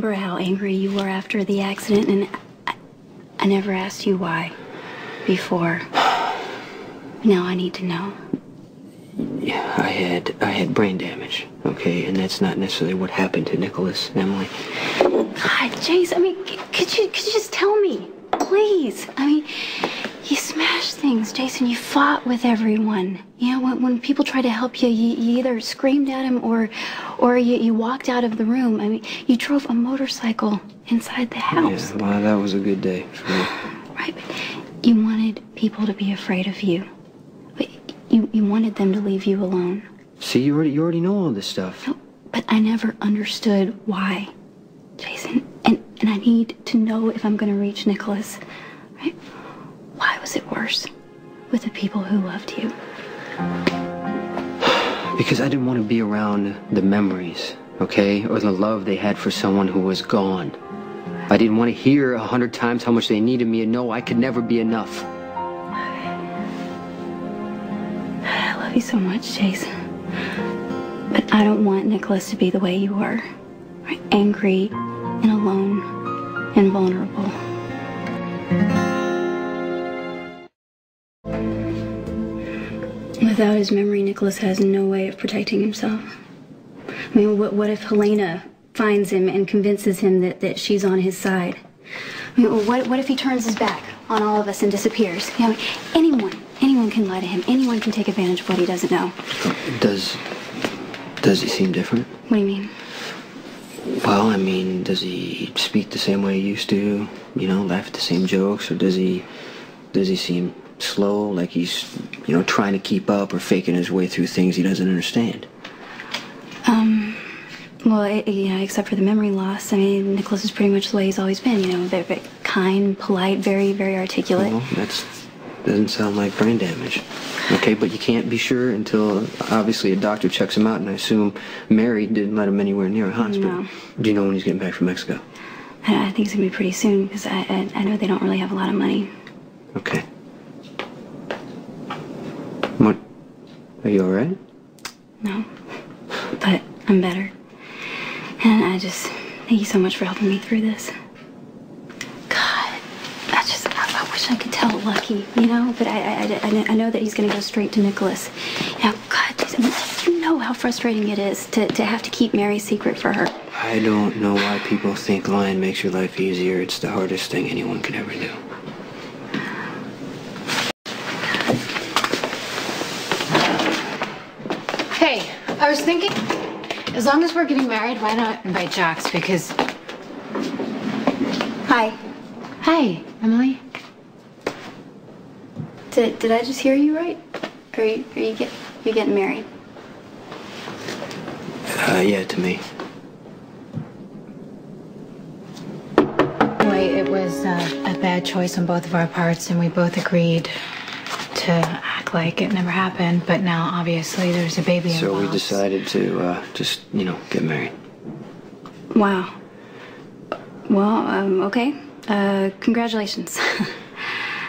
remember how angry you were after the accident, and I never asked you why before. Now I need to know. Yeah, I had brain damage, okay? And that's not necessarily what happened to Nicholas, Emily. God, Jace, I mean, could you just tell me? Please. I mean, you smashed things, Jason. You fought with everyone. You know, when people try to help you, you either screamed at him or you walked out of the room. I mean, you drove a motorcycle inside the house. Yeah, well, that was a good day for me. Right, but you wanted people to be afraid of you. But you wanted them to leave you alone. See, you already know all this stuff. No, but I never understood why, Jason. And I need to know if I'm going to reach Nicholas. Right? Why was it worse with the people who loved you? Because I didn't want to be around the memories, okay? Or the love they had for someone who was gone. I didn't want to hear 100 times how much they needed me and know I could never be enough. I love you so much, Jason. But I don't want Nicholas to be the way you were. Right? Angry and alone and vulnerable. Without his memory, Nicholas has no way of protecting himself. I mean, what if Helena finds him and convinces him that she's on his side? I mean, what if he turns his back on all of us and disappears? You know, anyone can lie to him. Anyone can take advantage of what he doesn't know. Does he seem different? What do you mean? Well, I mean, does he speak the same way he used to? You know, laugh at the same jokes? Or does he seem slow, like he's, you know, trying to keep up or faking his way through things he doesn't understand? Well, yeah, except for the memory loss. I mean, Nicholas is pretty much the way he's always been, you know, very kind, polite, very, very articulate. Well, that doesn't sound like brain damage. Okay, but you can't be sure until, obviously, a doctor checks him out, and I assume Mary didn't let him anywhere near a hospital. No. Do you know when he's getting back from Mexico? I think it's going to be pretty soon, because I know they don't really have a lot of money. Okay. What? Are you all right? No, but I'm better. And I just thank you so much for helping me through this. God, I wish I could tell Lucky, you know, but I know that he's going to go straight to Nicholas. Now, God, you know how frustrating it is to have to keep Mary's secret for her. I don't know why people think lying makes your life easier. It's the hardest thing anyone could ever do. Hey, I was thinking, as long as we're getting married, why not invite Jax? Because... Hi. Hi, Emily. Did I just hear you right? Or you're getting married? Yeah, to me. Anyway, it was a bad choice on both of our parts, and we both agreed to act like it never happened, but now obviously there's a baby involved. So we decided to just, you know, get married. Wow. Well, okay. Congratulations.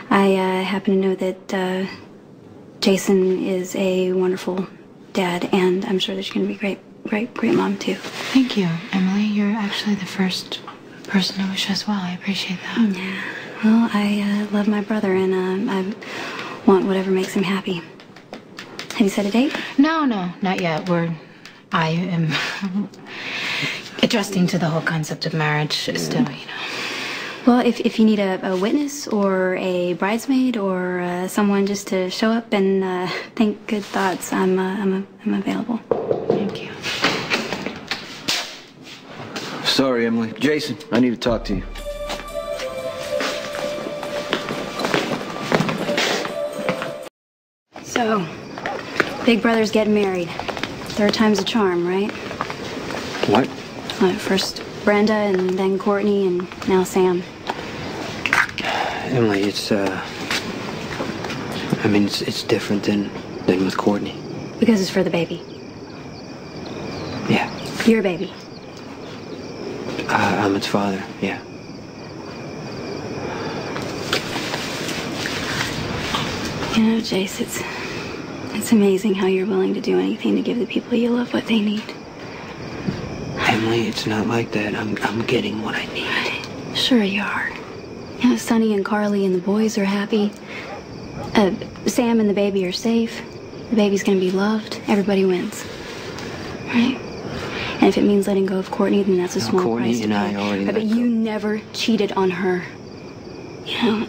I happen to know that Jason is a wonderful dad, and I'm sure that you're going to be great mom too. Thank you, Emily. You're actually the first person to wish us well. I appreciate that. Yeah. Well, I love my brother, and I want whatever makes him happy. Have you set a date? No, not yet. I am adjusting to the whole concept of marriage still, you know. Well, if you need a witness or a bridesmaid or someone just to show up and think good thoughts, I'm available. Thank you. Sorry, Emily. Jason, I need to talk to you. So, big brother's getting married. Third time's a charm, right? What? First Brenda, and then Courtney, and now Sam. Emily, it's different than with Courtney. Because it's for the baby. Yeah. Your baby. I'm its father, yeah. You know, Jace, it's amazing how you're willing to do anything to give the people you love what they need. Emily, Emily, it's not like that. I'm getting what I need. Sure you are. You know, Sonny and Carly and the boys are happy. Sam and the baby are safe. The baby's gonna be loved. Everybody wins. Right? And if it means letting go of Courtney, then that's a small Courtney price to and pay. I already But let go. you never cheated on her. You know?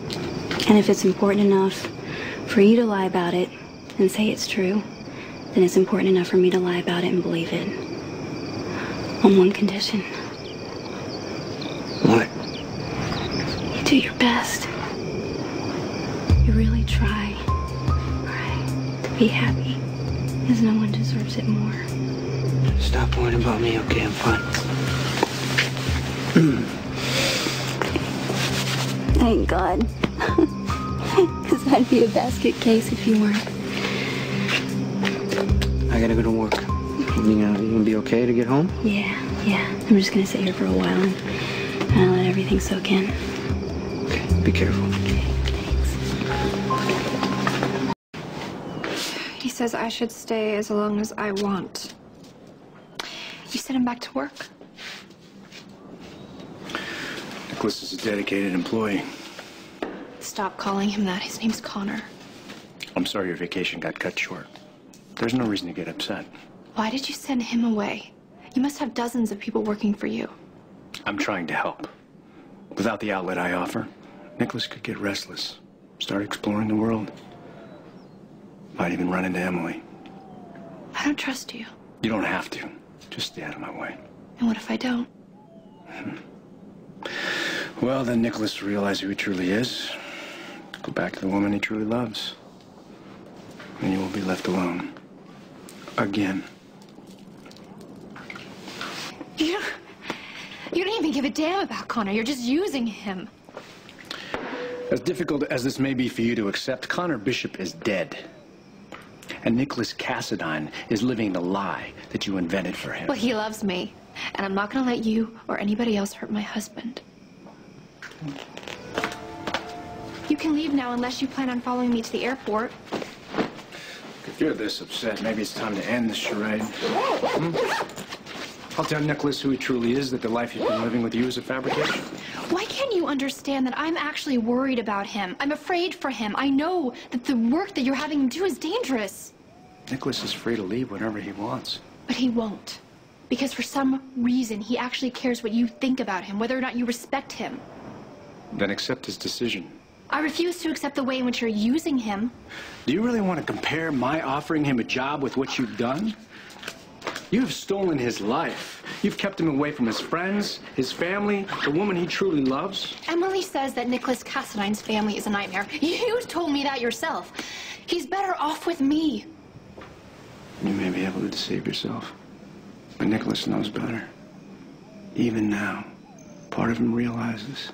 And if it's important enough for you to lie about it and say it's true, then it's important enough for me to lie about it and believe it. On one condition. What? You do your best. You really try. Right? To be happy. Because no one deserves it more. Stop worrying about me, okay? I'm fine. Thank God. Because I'd be a basket case if you weren't. I gotta go to work. You gonna be okay to get home? Yeah. I'm just gonna sit here for a while and let everything soak in. Okay, be careful. Okay, thanks. He says I should stay as long as I want. You sent him back to work? Nicholas is a dedicated employee. Stop calling him that. His name's Connor. I'm sorry your vacation got cut short. There's no reason to get upset. Why did you send him away? You must have dozens of people working for you. I'm trying to help. Without the outlet I offer, Nicholas could get restless, start exploring the world. Might even run into Emily. I don't trust you. You don't have to. Just stay out of my way. And what if I don't? Well, then Nicholas will realize who he truly is. Go back to the woman he truly loves. And you will be left alone. Again. You don't even give a damn about Connor. You're just using him. As difficult as this may be for you to accept, Connor Bishop is dead. And Nicholas Cassadine is living the lie that you invented for him. Well, he loves me. And I'm not going to let you or anybody else hurt my husband. You can leave now unless you plan on following me to the airport. If you're this upset, maybe it's time to end this charade. I'll tell Nicholas who he truly is, that the life he's been living with you is a fabrication. Why can't you understand that I'm actually worried about him? I'm afraid for him. I know that the work that you're having him do is dangerous. Nicholas is free to leave whenever he wants. But he won't. Because for some reason, he actually cares what you think about him, whether or not you respect him. Then accept his decision. I refuse to accept the way in which you're using him. Do you really want to compare my offering him a job with what you've done? You have stolen his life. You've kept him away from his friends, his family, the woman he truly loves. Emily says that Nicholas Cassadine's family is a nightmare. You told me that yourself. He's better off with me. You may be able to deceive yourself, but Nicholas knows better. Even now, part of him realizes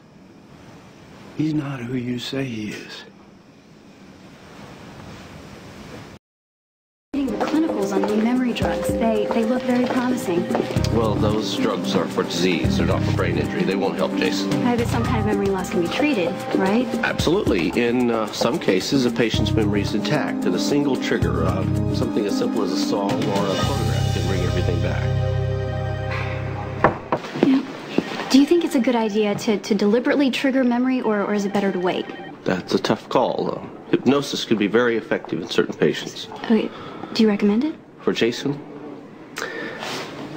he's not who you say he is. Getting the clinicals on new memory drugs. They look very promising. Well, those drugs are for disease. They're not for brain injury. They won't help Jason. But some kind of memory loss can be treated, right? Absolutely. In some cases, a patient's memory is intact, and a single trigger, something as simple as a song or a photograph, can bring everything back. Yeah. Do you think it's a good idea to deliberately trigger memory, or is it better to wait? That's a tough call. Hypnosis can be very effective in certain patients. Okay. Do you recommend it? For Jason,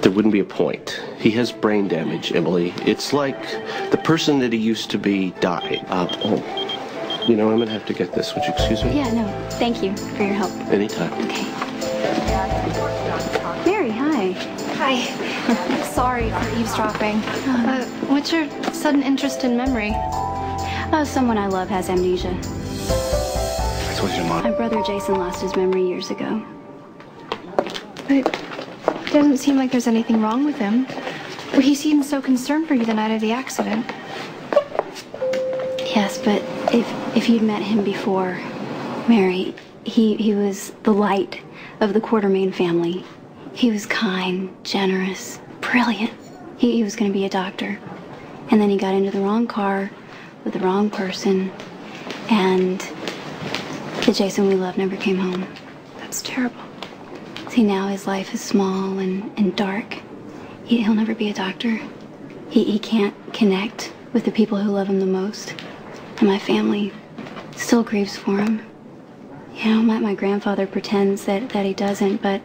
there wouldn't be a point. He has brain damage, Emily. It's like the person that he used to be died. You know, I'm going to have to get this. Would you excuse me? Yeah, no. Thank you for your help. Anytime. Okay. Mary, hi. Hi. Sorry for eavesdropping. What's your sudden interest in memory? Someone I love has amnesia. I told you, Mom. My brother Jason lost his memory years ago. But it doesn't seem like there's anything wrong with him. Well, he seemed so concerned for you the night of the accident. Yes, but if you'd met him before, Mary, he was the light of the Quartermain family. He was kind, generous, brilliant. He was going to be a doctor. And then he got into the wrong car with the wrong person, and the Jason we love never came home. That's terrible. See, now his life is small and dark. He'll never be a doctor. He can't connect with the people who love him the most. And my family still grieves for him. You know, my grandfather pretends that he doesn't, but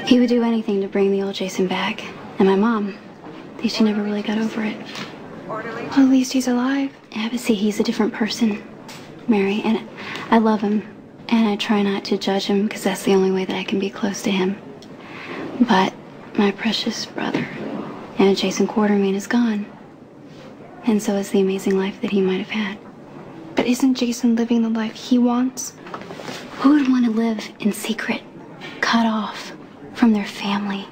he would do anything to bring the old Jason back. And my mom, she never really got over it. Well, at least he's alive. Yeah, but see, he's a different person, Mary, and I love him, and I try not to judge him because that's the only way that I can be close to him. But my precious brother, and Jason Quartermain, is gone. And so is the amazing life that he might have had. But isn't Jason living the life he wants? Who would want to live in secret, cut off from their family,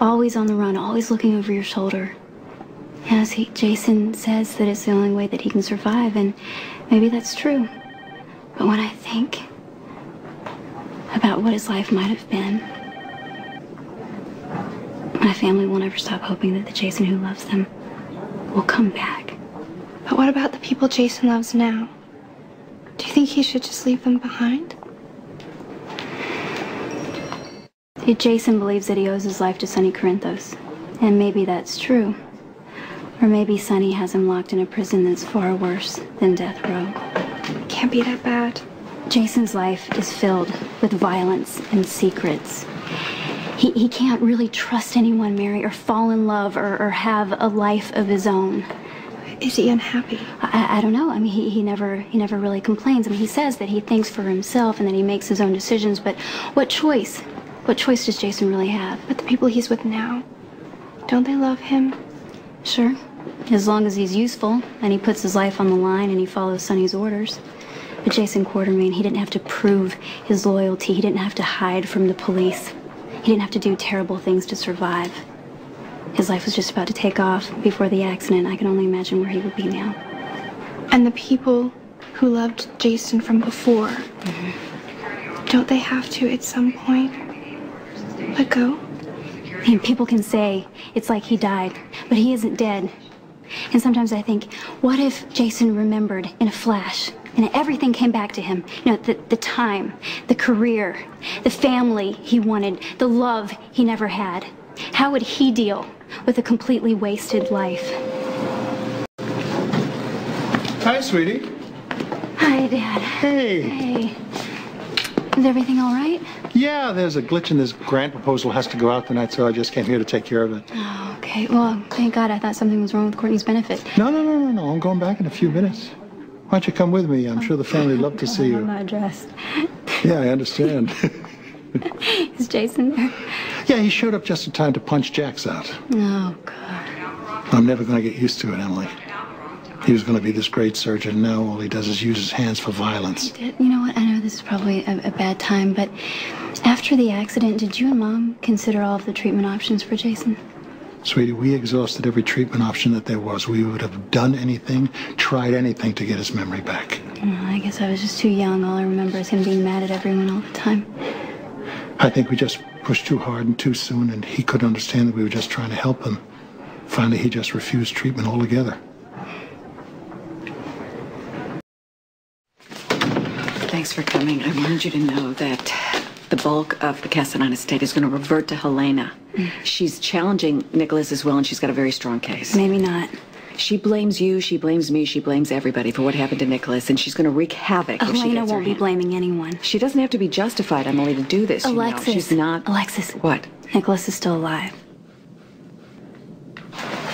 always on the run, always looking over your shoulder? As Jason says that it's the only way that he can survive, and maybe that's true. But when I think about what his life might have been, my family will never stop hoping that the Jason who loves them will come back. But what about the people Jason loves now? Do you think he should just leave them behind? See, Jason believes that he owes his life to Sonny Corinthos, and maybe that's true. Or maybe Sonny has him locked in a prison that's far worse than death row. It can't be that bad. Jason's life is filled with violence and secrets. He can't really trust anyone, Mary, or fall in love, or have a life of his own. Is he unhappy? I don't know. I mean, he never really complains. I mean, he says that he thinks for himself and that he makes his own decisions, but what choice? What choice does Jason really have? But the people he's with now, don't they love him? Sure. As long as he's useful, and he puts his life on the line, and he follows Sonny's orders. But Jason Quartermain, he didn't have to prove his loyalty. He didn't have to hide from the police. He didn't have to do terrible things to survive. His life was just about to take off before the accident. I can only imagine where he would be now. And the people who loved Jason from before, don't they have to, at some point, let go? And people can say it's like he died, but he isn't dead. And sometimes I think, what if Jason remembered in a flash, and everything came back to him? You know, the time, the career, the family he wanted, the love he never had. How would he deal with a completely wasted life? Hi, sweetie. Hi, Dad. Hey. Hey. Is everything all right? Yeah, there's a glitch in this grant proposal. Has to go out tonight, so I just came here to take care of it. Oh, okay. Well, thank God. I thought something was wrong with Courtney's benefit. No. I'm going back in a few minutes. Why don't you come with me? I'm sure the family would love to see you. I'm not dressed. Yeah, I understand. Is Jason there? Yeah, he showed up just in time to punch Jax out. Oh, God. I'm never going to get used to it, Emily. He was going to be this great surgeon. Now all he does is use his hands for violence. You know what? I know this is probably a bad time, but after the accident, did you and Mom consider all of the treatment options for Jason? Sweetie, we exhausted every treatment option that there was. We would have done anything, tried anything to get his memory back. Well, I guess I was just too young. All I remember is him being mad at everyone all the time. I think we just pushed too hard and too soon, and he couldn't understand that we were just trying to help him. Finally, he just refused treatment altogether. Thanks for coming. I wanted you to know that the bulk of the Castellan estate is going to revert to Helena. She's challenging Nicholas as well, and she's got a very strong case. Maybe not. She blames you, she blames me, she blames everybody for what happened to Nicholas, and she's going to wreak havoc if she Helena gets her won't be hand. blaming anyone. She doesn't have to be justified, Emily, to do this. Alexis. You know. She's not. Alexis. What? Nicholas is still alive.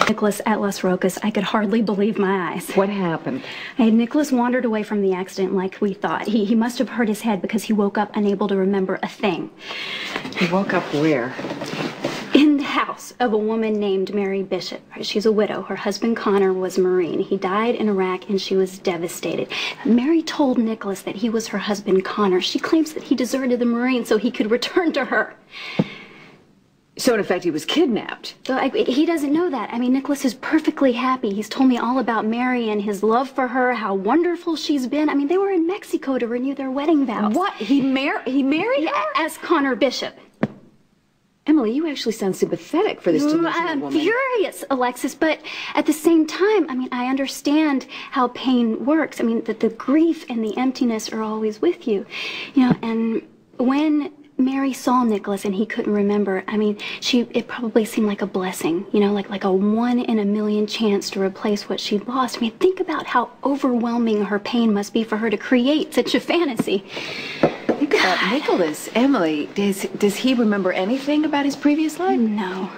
Nicholas at Las Rocas, I could hardly believe my eyes. What happened? Nicholas wandered away from the accident like we thought. He must have hurt his head because he woke up unable to remember a thing. He woke up where? In the house of a woman named Mary Bishop. She's a widow. Her husband Connor was Marine. He died in Iraq and she was devastated. Mary told Nicholas that he was her husband Connor. She claims that he deserted the Marines so he could return to her. So, in effect, he was kidnapped. So he doesn't know that. I mean, Nicholas is perfectly happy. He's told me all about Mary and his love for her, how wonderful she's been. I mean, they were in Mexico to renew their wedding vows. What? He married her? As Connor Bishop. Emily, you actually sound sympathetic for this delusional I'm woman. furious, Alexis, but at the same time, I mean, I understand how pain works. I mean, that the grief and the emptiness are always with you. You know, and when Mary saw Nicholas and he couldn't remember, I mean, it probably seemed like a blessing, you know, like a 1 in a million chance to replace what she'd lost. I mean, think about how overwhelming her pain must be for her to create such a fantasy. Think about Nicholas. Emily, does he remember anything about his previous life? No,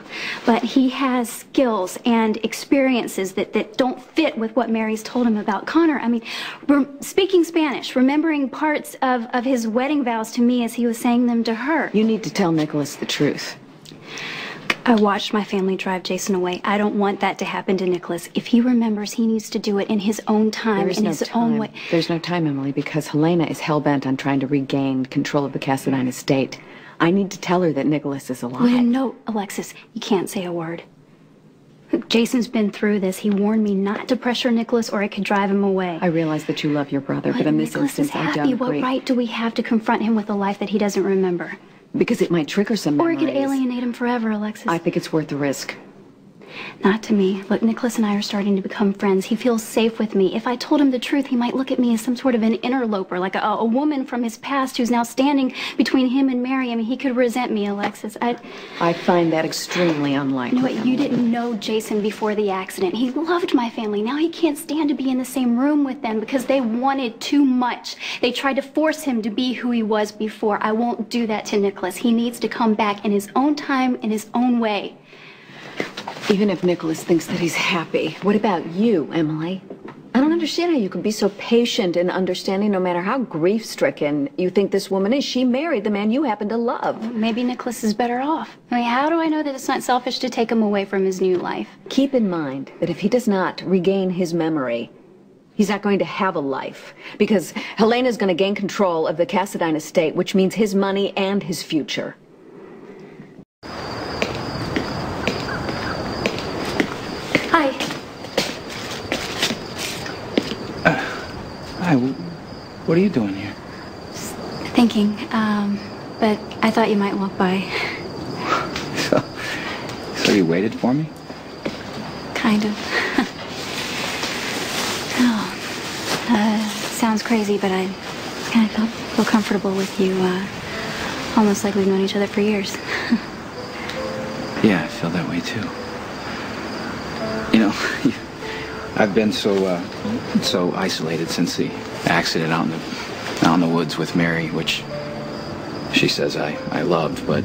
but he has skills and experiences that don't fit with what Mary's told him about Connor. I mean, speaking Spanish, remembering parts of his wedding vows to me as he was saying them to her. You need to tell Nicholas the truth. I watched my family drive Jason away. I don't want that to happen to Nicholas. If he remembers, he needs to do it in his own time, in his own way. There's no time, Emily, because Helena is hell-bent on trying to regain control of the Cassadine estate. I need to tell her that Nicholas is alive. Well, no, Alexis, you can't say a word. Jason's been through this. He warned me not to pressure Nicholas or it could drive him away. I realize that you love your brother, but in this instance, I don't agree. What right do we have to confront him with a life that he doesn't remember? Because it might trigger some memories. Or it could alienate him forever, Alexis. I think it's worth the risk. Not to me. Look, Nicholas and I are starting to become friends. He feels safe with me. If I told him the truth, he might look at me as some sort of an interloper, like a woman from his past who's now standing between him and Mary. I mean, he could resent me, Alexis. I find that extremely unlikely. You know what? You didn't know Jason before the accident. He loved my family. Now he can't stand to be in the same room with them because they wanted too much. They tried to force him to be who he was before. I won't do that to Nicholas. He needs to come back in his own time, in his own way. Even if Nicholas thinks that he's happy, what about you, Emily? I don't understand how you can be so patient and understanding no matter how grief-stricken you think this woman is. She married the man you happen to love. Maybe Nicholas is better off. I mean, how do I know that it's not selfish to take him away from his new life? Keep in mind that if he does not regain his memory, he's not going to have a life. Because Helena's going to gain control of the Cassadine estate, which means his money and his future. Hi. Hi, what are you doing here? Just thinking, but I thought you might walk by. So you waited for me? Kind of. Sounds crazy, but I kind of feel comfortable with you, almost like we've known each other for years. Yeah, I feel that way too. You know, I've been so isolated since the accident out in the woods with Mary, which she says I loved, but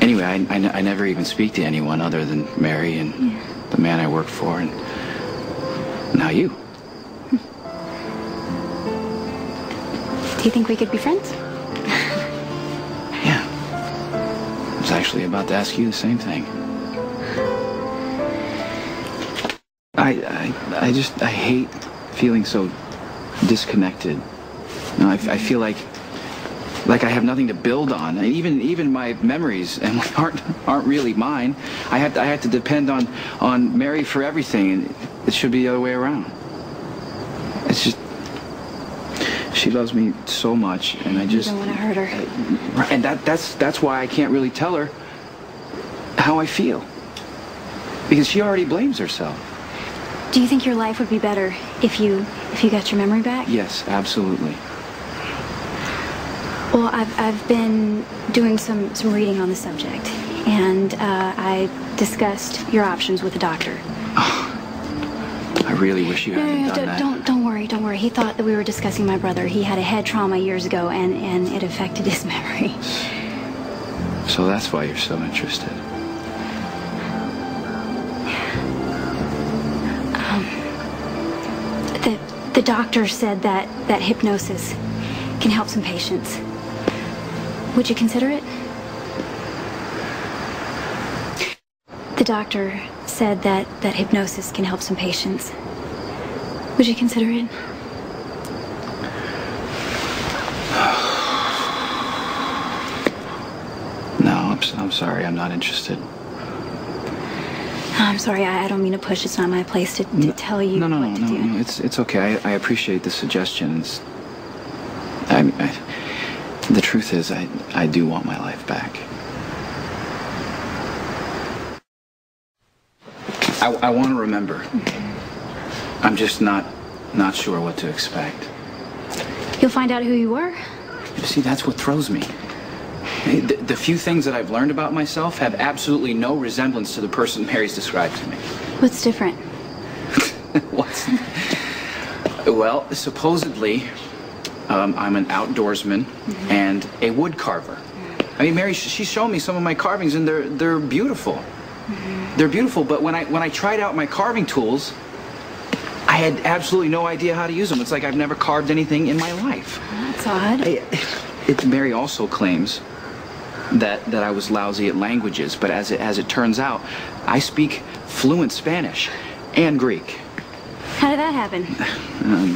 anyway, I never even speak to anyone other than Mary and the man I work for, and now you. Do you think we could be friends? Yeah. I was actually about to ask you the same thing. I hate feeling so disconnected. You know, I feel like I have nothing to build on. Even my memories and aren't really mine. I have to depend on Mary for everything, and it should be the other way around. It's just she loves me so much, and I just don't want to hurt her. And that's why I can't really tell her how I feel, because she already blames herself. Do you think your life would be better if you got your memory back? Yes, absolutely. Well, I've been doing some reading on the subject, and I discussed your options with the doctor. Oh, I really wish you hadn't done that. Don't worry. He thought that we were discussing my brother. He had a head trauma years ago, and it affected his memory. So that's why you're so interested. The doctor said that hypnosis can help some patients. Would you consider it? The doctor said that hypnosis can help some patients. Would you consider it? No, I'm sorry. I'm not interested. I'm sorry. I don't mean to push. It's not my place to tell you what to do. No. It's okay. I appreciate the suggestions. The truth is, I do want my life back. I want to remember. I'm just not sure what to expect. You'll find out who you were. You see, that's what throws me. The few things that I've learned about myself have absolutely no resemblance to the person Mary's described to me. What's different? Well, supposedly, I'm an outdoorsman and a wood carver. I mean, Mary, she's shown me some of my carvings, and they're beautiful. They're beautiful, but when I tried out my carving tools, I had absolutely no idea how to use them. It's like I've never carved anything in my life. That's odd. Mary also claims that I was lousy at languages, but as it turns out, I speak fluent Spanish and Greek. How did that happen?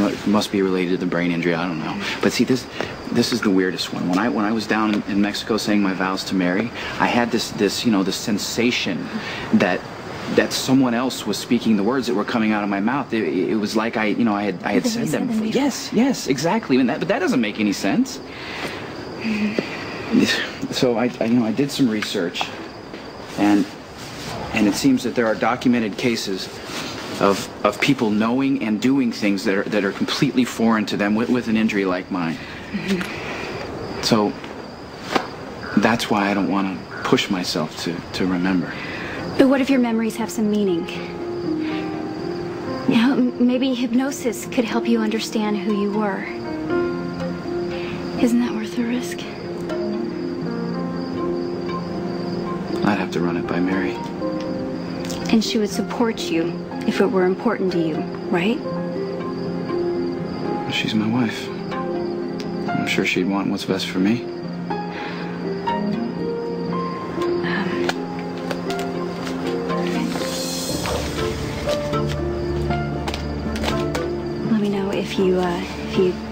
It must be related to the brain injury. I don't know. But see, this is the weirdest one. When I was down in Mexico saying my vows to Mary, I had this sensation that someone else was speaking the words that were coming out of my mouth. It was like I had said them before. Yes, exactly. But that doesn't make any sense. So I did some research, and it seems that there are documented cases of people knowing and doing things that are completely foreign to them with an injury like mine. So that's why I don't want to push myself to remember. But what if your memories have some meaning? You know, maybe hypnosis could help you understand who you were. Isn't that worth the risk? I'd have to run it by Mary. And she would support you if it were important to you, right? She's my wife. I'm sure she'd want what's best for me. Let me know if you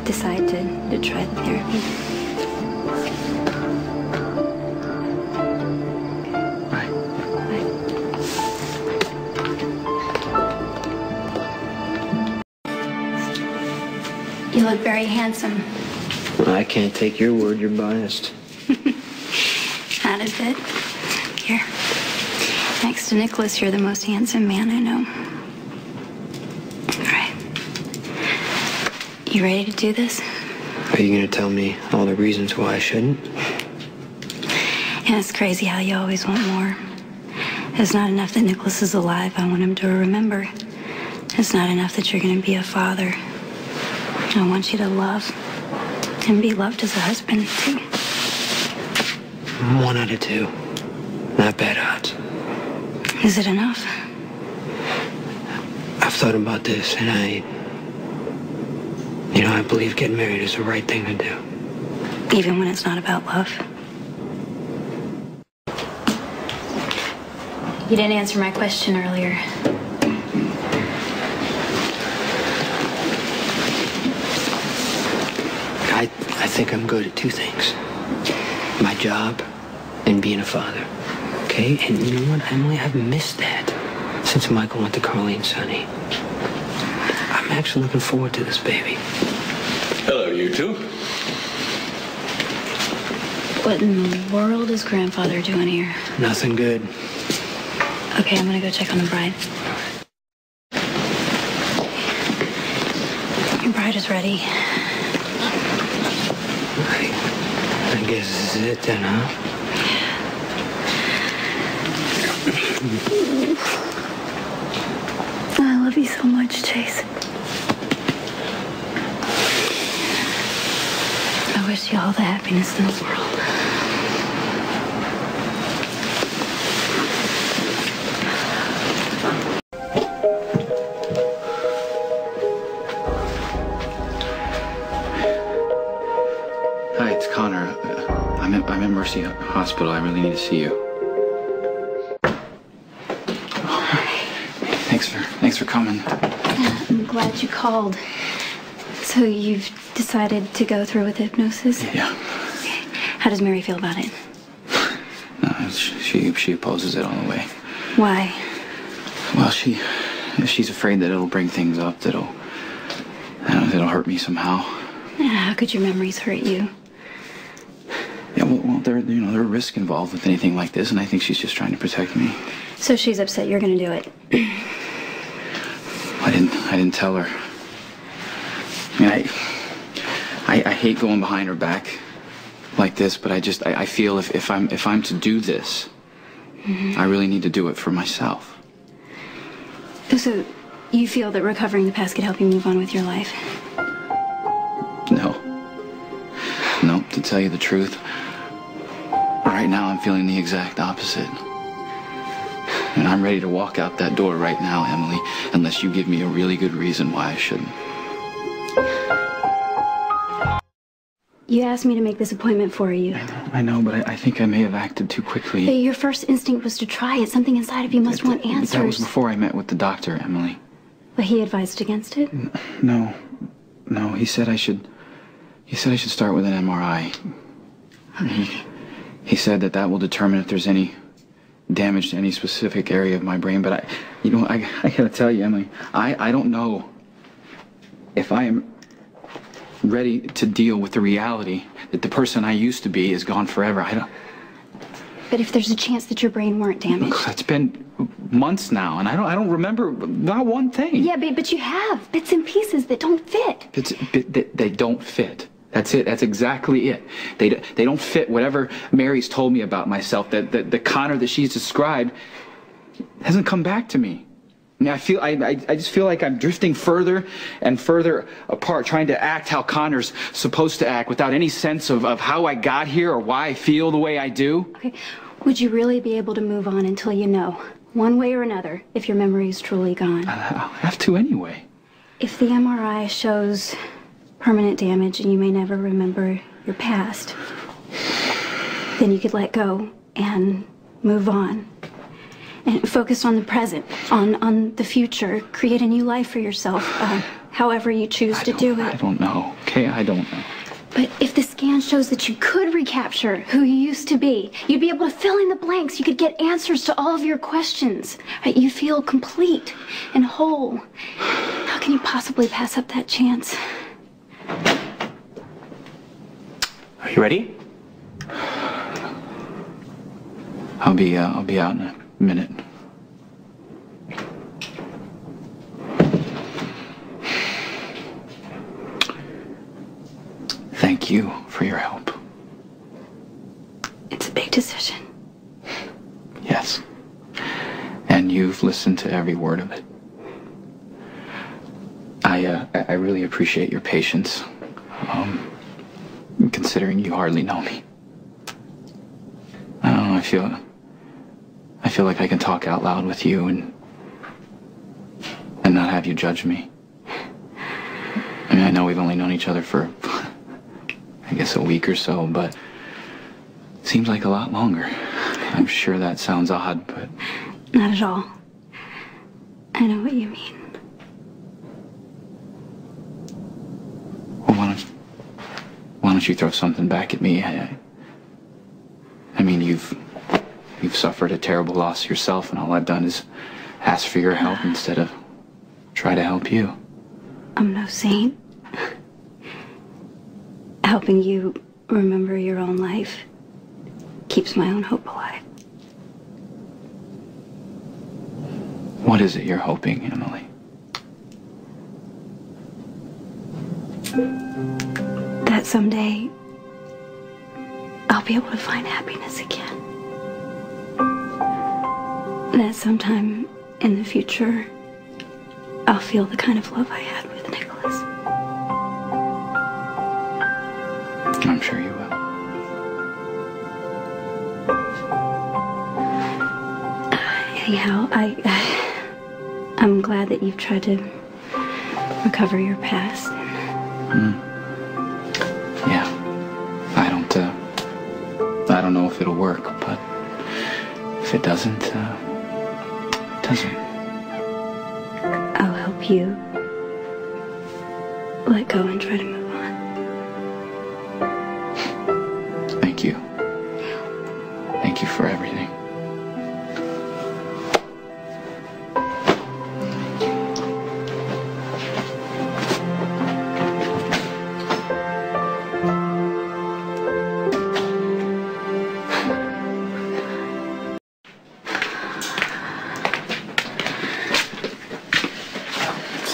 decide to try the therapy. You look very handsome. I can't take your word. You're biased. Not a bit. Here. Next to Nicholas, you're the most handsome man I know. All right. You ready to do this? Are you going to tell me all the reasons why I shouldn't? Yeah, it's crazy how you always want more. It's not enough that Nicholas is alive. I want him to remember. It's not enough that you're going to be a father. I want you to love and be loved as a husband, too. 1 out of 2. Not bad odds. Is it enough? I've thought about this, and I believe getting married is the right thing to do. Even when it's not about love? You didn't answer my question earlier. I think I'm good at 2 things. My job and being a father. Okay? And you know what, Emily? I've missed that since Michael went to Carly Sonny. I'm actually looking forward to this baby. Hello, you two. What in the world is Grandfather doing here? Nothing good. Okay, I'm gonna go check on the bride. Your bride is ready. I guess this is it then, huh? I love you so much, Chase. I wish you all the happiness in the world. Hi, it's Connor. I'm at Mercy Hospital. I really need to see you. Thanks for coming. I'm glad you called. So you've decided to go through with hypnosis? Yeah. Okay. How does Mary feel about it? No, she opposes it all the way. Why? Well, she's afraid that it'll bring things up that'll hurt me somehow. How could your memories hurt you? Yeah, well, there are risks involved with anything like this, and I think she's just trying to protect me. So she's upset you're gonna do it. I didn't tell her. I mean, I hate going behind her back, like this, but I feel if I'm to do this, I really need to do it for myself. So, you feel that recovering the past could help you move on with your life? No. No, to tell you the truth, right now I'm feeling the exact opposite. And I'm ready to walk out that door right now, Emily, unless you give me a really good reason why I shouldn't. You asked me to make this appointment for you. I know, but I think I may have acted too quickly. But your first instinct was to try it. Something inside of you must want answers. That was before I met with the doctor, Emily. But he advised against it? No. No, he said I should start with an MRI. He said that will determine if there's any damage to any specific area of my brain, but I gotta tell you, Emily, I don't know if I am ready to deal with the reality that the person I used to be is gone forever. I don't. But if there's a chance that your brain weren't damaged? It's been months now, and I don't remember not one thing. Yeah, but you have bits and pieces that don't fit. They don't fit. That's it. That's exactly it. They don't fit whatever Mary's told me about myself. The Connor that she's described hasn't come back to me. I mean, I just feel like I'm drifting further and further apart, trying to act how Connor's supposed to act without any sense of how I got here or why I feel the way I do. Okay. Would you really be able to move on until you know, one way or another, if your memory is truly gone? I'll have to anyway. If the MRI shows permanent damage and you may never remember your past, then you could let go and move on. And focus on the present, on the future. Create a new life for yourself, however you choose to do it. I don't know, okay? I don't know. But if the scan shows that you could recapture who you used to be, you'd be able to fill in the blanks. You could get answers to all of your questions. Right? You feel complete and whole. How can you possibly pass up that chance? Are you ready? I'll be out in a minute. Thank you for your help. It's a big decision. Yes. And you've listened to every word of it. I really appreciate your patience. Considering you hardly know me. I don't know, I feel like I can talk out loud with you and not have you judge me. I mean, I know we've only known each other for, I guess, a week or so, but it seems like a lot longer. I'm sure that sounds odd, but... Not at all. I know what you mean. Well, why don't you throw something back at me? I mean, you've suffered a terrible loss yourself, and all I've done is ask for your help instead of try to help you. I'm no saint. Helping you remember your own life keeps my own hope alive. What is it you're hoping, Emily? That someday I'll be able to find happiness again. That sometime in the future I'll feel the kind of love I had with Nicholas. I'm sure you will. Anyhow, I'm glad that you've tried to recover your past. Yeah. I don't know if it'll work, but if it doesn't, it doesn't. I'll help you let go and try to move on. Thank you. Thank you for everything.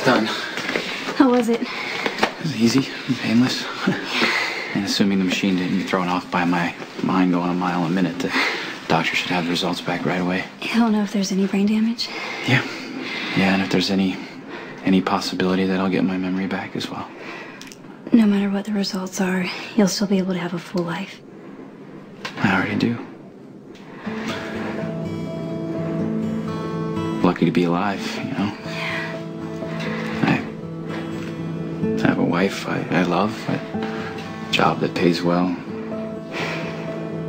Done. How was it? It was easy and painless. And assuming the machine didn't get thrown off by my mind going a mile a minute, the doctor should have the results back right away. I don't know if there's any brain damage. Yeah. Yeah, and if there's any possibility that I'll get my memory back as well. No matter what the results are, you'll still be able to have a full life. I already do. Lucky to be alive, you know? Yeah. I have a wife I love, a job that pays well.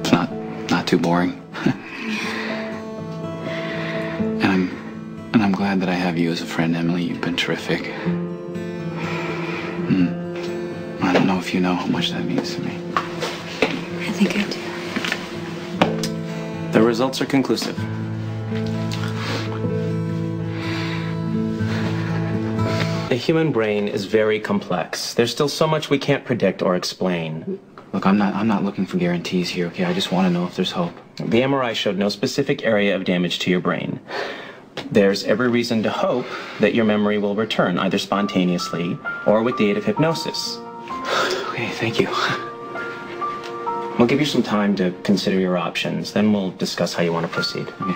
It's not too boring. And I'm glad that I have you as a friend, Emily. You've been terrific. I don't know if you know how much that means to me. I think I do. The results are conclusive. The human brain is very complex. There's still so much we can't predict or explain. Look, I'm not looking for guarantees here, okay? I just want to know if there's hope. The MRI showed no specific area of damage to your brain. There's every reason to hope that your memory will return, either spontaneously or with the aid of hypnosis. Okay, thank you. We'll give you some time to consider your options, then we'll discuss how you want to proceed. Okay.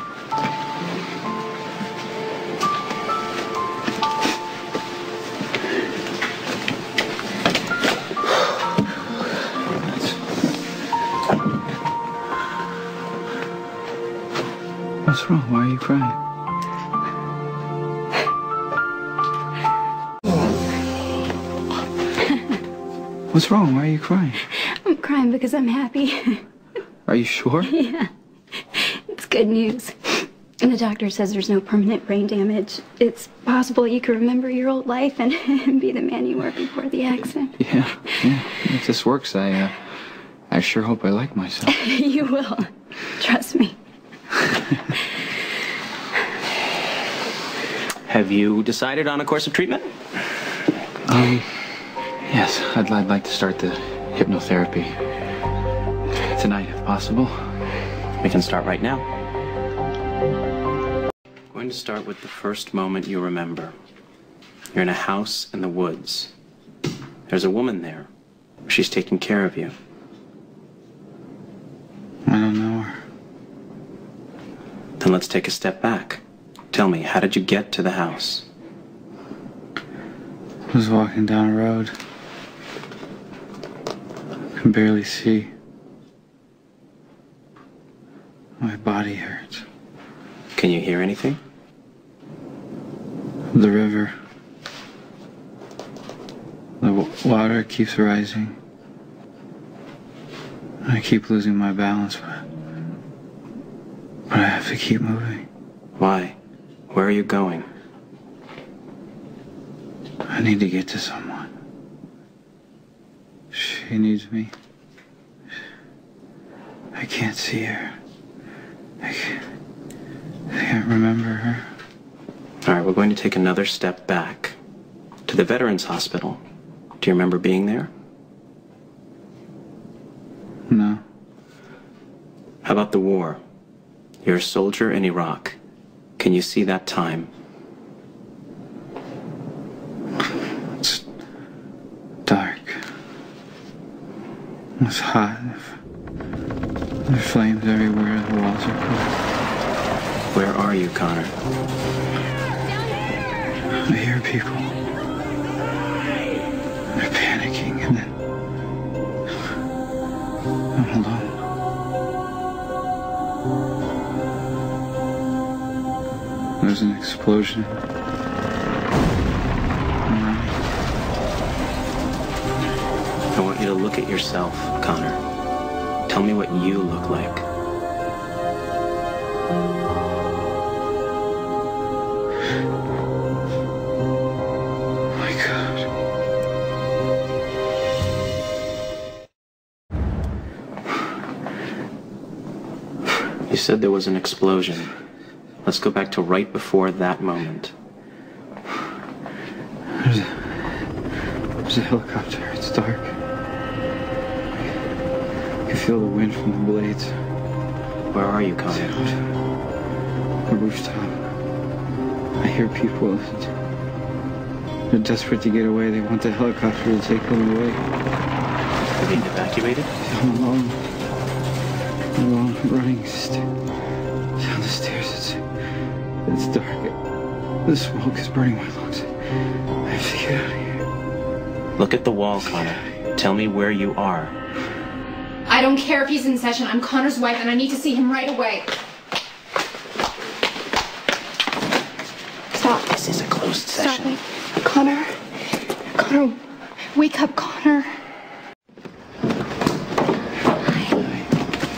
What's wrong? Why are you crying? What's wrong? Why are you crying? I'm crying because I'm happy. Are you sure? Yeah. It's good news. And the doctor says there's no permanent brain damage. It's possible you can remember your old life and be the man you were before the accident. Yeah. If this works, I sure hope I like myself. You will. Trust me. Have you decided on a course of treatment? Yes, I'd like to start the hypnotherapy tonight, if possible. We can start right now. I'm going to start with the first moment you remember. You're in a house in the woods. There's a woman there. She's taking care of you. I don't know her. Then let's take a step back. Tell me, how did you get to the house? I was walking down a road. I can barely see. My body hurts. Can you hear anything? The river. The water keeps rising. I keep losing my balance, but I have to keep moving. Why? Where are you going? I need to get to someone. She needs me. I can't see her. I can't remember her. All right, we're going to take another step back to the Veterans Hospital. Do you remember being there? No. How about the war? You're a soldier in Iraq. Can you see that time? It's dark. It's hot. There are flames everywhere. The walls are cold. Where are you, Connor? I hear people. They're panicking, and then I'm alone. There's an explosion. I'm running. I want you to look at yourself, Connor. Tell me what you look like. Oh my God. You said there was an explosion. Let's go back to right before that moment. There's a helicopter. It's dark. I can feel the wind from the blades. Where are you, Connor? The rooftop. I hear people. They're desperate to get away. They want the helicopter to take them away. Being evacuated? I'm alone. I'm alone, running down the stairs. It's dark. The smoke is burning my lungs. I have to get out of here. Look at the wall, Connor. Tell me where you are. I don't care if he's in session. I'm Connor's wife, and I need to see him right away. Stop. This is a closed session. Stop it. Connor. Connor. Wake up, Connor.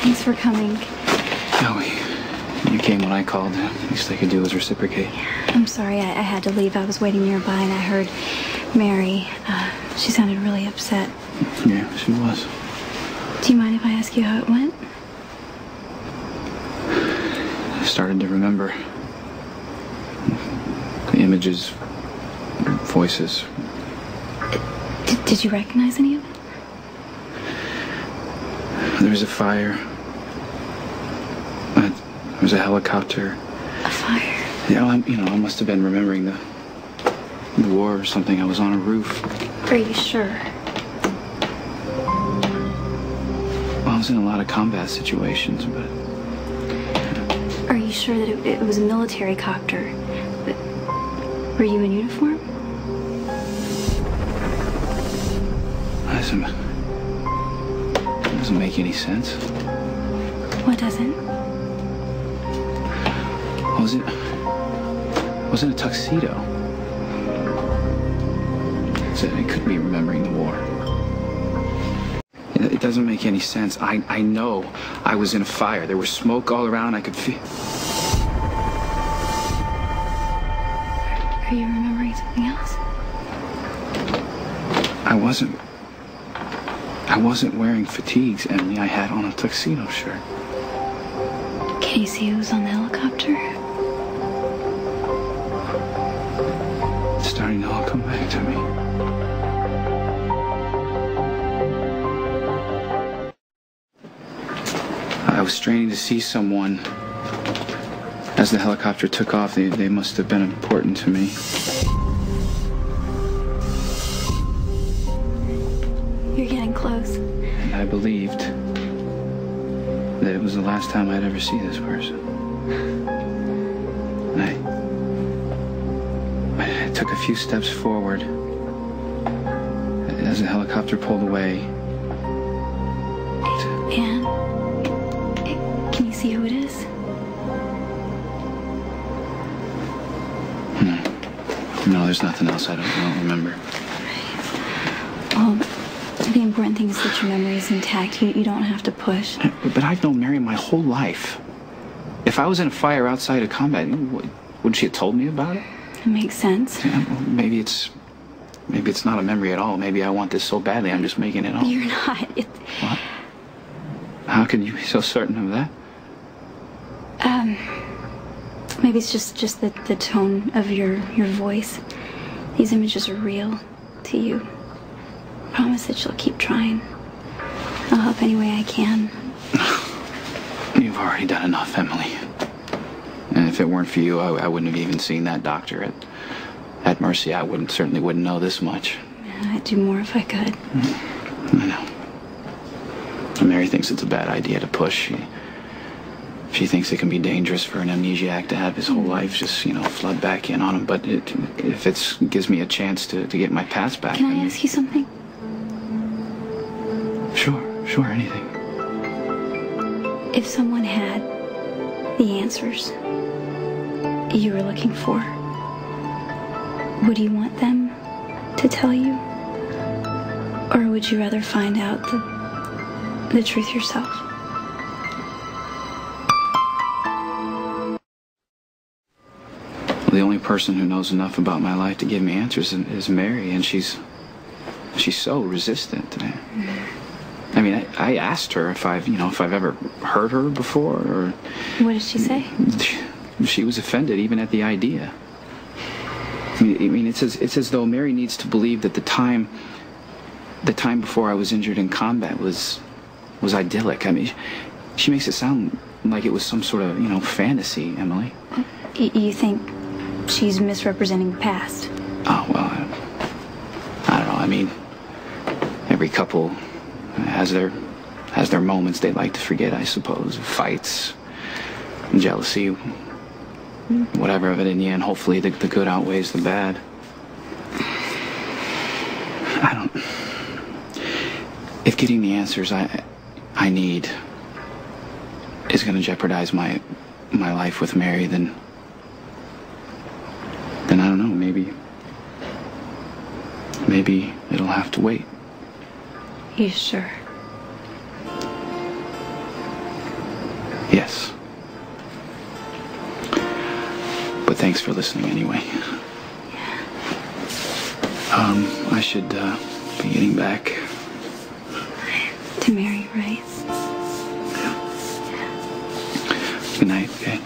Thanks for coming. Joey, you came when I called. Least I could do was reciprocate. I'm sorry, I had to leave. I was waiting nearby and I heard Mary. She sounded really upset. Yeah, she was. Do you mind if I ask you how it went? I started to remember the images, voices. Did you recognize any of it? There was a fire. There was a helicopter. A fire? Yeah, I must have been remembering the war or something. I was on a roof. Are you sure? Well, I was in a lot of combat situations, but... Are you sure that it was a military copter? But were you in uniform? It doesn't make any sense. What doesn't? Was it a tuxedo? So I could be remembering the war. It doesn't make any sense. I know I was in a fire. There was smoke all around. I could feel... Are you remembering something else? I wasn't wearing fatigues, Emily. I had on a tuxedo shirt. Can you see who was on the helicopter? It's starting to all come back to me. I was straining to see someone. As the helicopter took off, they must have been important to me. You're getting close. And I believed that it was the last time I'd ever see this person. I took a few steps forward as the helicopter pulled away. And can you see who it is? No, there's nothing else. I don't remember. Well, the important thing is that your memory is intact. You don't have to push. But I've known Mary my whole life. If I was in a fire outside of combat, wouldn't she have told me about it? It makes sense. Yeah, well, maybe it's not a memory at all. Maybe I want this so badly I'm just making it up. You're not. What? How can you be so certain of that? Maybe it's just the tone of your voice. These images are real to you. Promise that you'll keep trying. I'll help any way I can. You've already done enough, Emily. And if it weren't for you, I wouldn't have even seen that doctor at Mercy. I certainly wouldn't know this much. I'd do more if I could. I know. Mary thinks it's a bad idea to push. She thinks it can be dangerous for an amnesiac to have his whole life just, flood back in on him. But if it gives me a chance to get my past back... Can I ask you something? Sure, anything. If someone had the answers you were looking for, would you want them to tell you? Or would you rather find out the truth yourself? The only person who knows enough about my life to give me answers is Mary, and she's so resistant. I mean, I asked her if I've ever hurt her before, or... What did she say? She was offended even at the idea. I mean, it's as though Mary needs to believe that the time before I was injured in combat was idyllic. I mean, she makes it sound like it was some sort of, fantasy, Emily. You think she's misrepresenting the past? Oh, well, I don't know. I mean, every couple has their moments they like to forget, I suppose. Fights, jealousy, whatever of it. In the end, hopefully the good outweighs the bad. If getting the answers I need is going to jeopardize my life with Mary, then I don't know, maybe it'll have to wait. You sure? Yes. But thanks for listening anyway. Yeah. I should be getting back To Mary, right? Good night, okay?